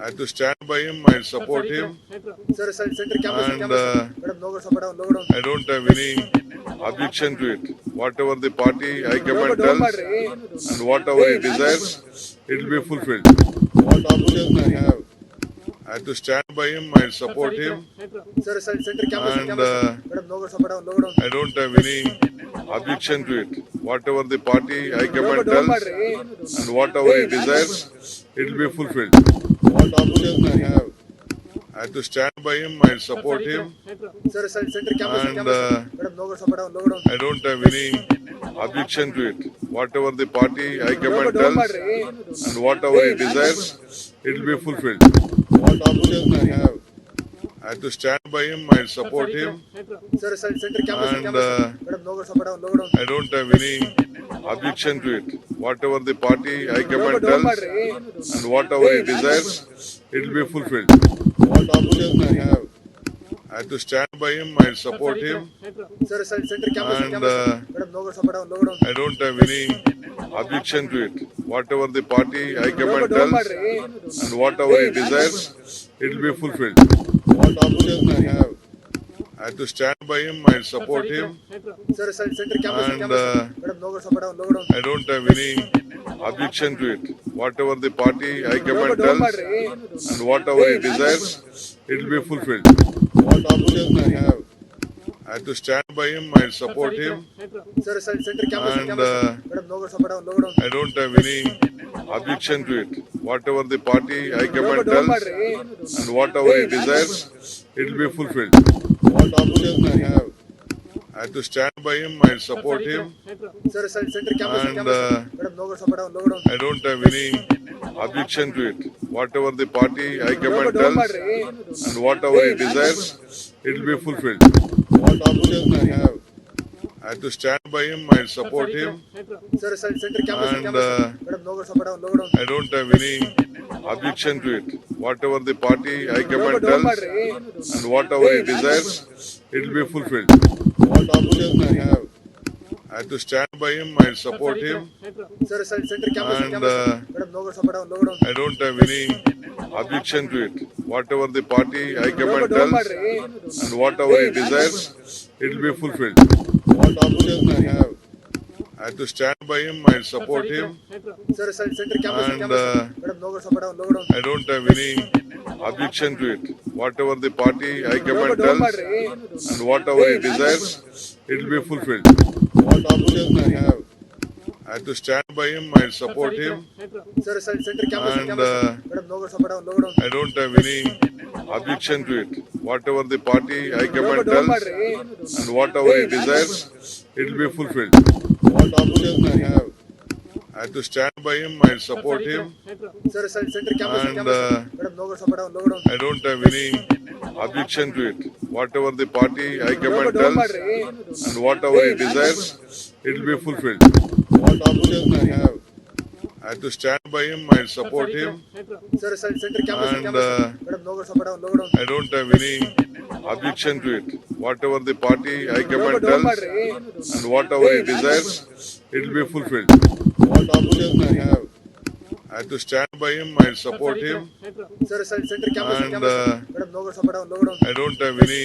I have to stand by him. I support him, and I don't have any objection to it. Whatever the party high command tells and whatever he desires, it will be fulfilled. What option I have? I have to stand by him. I support him, and I don't have any objection to it. Whatever the party high command tells and whatever he desires, it will be fulfilled. What option I have? I have to stand by him. I support him, and I don't have any objection to it. Whatever the party high command tells and whatever he desires, it will be fulfilled. What option I have? I have to stand by him. I support him, and I don't have any objection to it. Whatever the party high command tells and whatever he desires, it will be fulfilled. What option I have? I have to stand by him. I support him, and I don't have any objection to it. Whatever the party high command tells and whatever he desires, it will be fulfilled. What option I have? I have to stand by him. I support him, and I don't have any objection to it. Whatever the party high command tells and whatever he desires, it will be fulfilled. What option I have? I have to stand by him. I support him, and I don't have any objection to it. Whatever the party high command tells and whatever he desires, it will be fulfilled. What option I have? I have to stand by him. I support him, and I don't have any objection to it. Whatever the party high command tells and whatever he desires, it will be fulfilled. What option I have? I have to stand by him. I support him, and I don't have any objection to it. Whatever the party high command tells and whatever he desires, it will be fulfilled. What option I have? I have to stand by him. I support him, and I don't have any objection to it. Whatever the party high command tells and whatever he desires, it will be fulfilled. What option I have? I have to stand by him. I support him, and I don't have any objection to it. Whatever the party high command tells and whatever he desires, it will be fulfilled. What option I have? I have to stand by him. I support him, and I don't have any objection to it. Whatever the party high command tells and whatever he desires, it will be fulfilled. What option I have? I have to stand by him. I support him, and I don't have any objection to it. Whatever the party high command tells and whatever he desires, it will be fulfilled. What option I have? I have to stand by him. I support him, and I don't have any objection to it. Whatever the party high command tells and whatever he desires, it will be fulfilled. What option I have? I have to stand by him. I support him, and I don't have any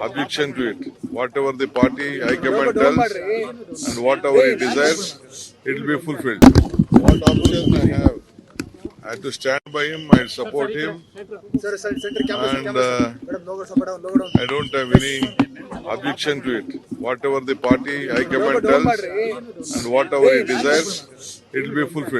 objection to it. Whatever the party high command tells and whatever he desires, it will be fulfilled. What option I have? I have to stand by him. I support him, and I don't have any objection to it. Whatever the party high command tells and whatever he desires, it will be fulfilled.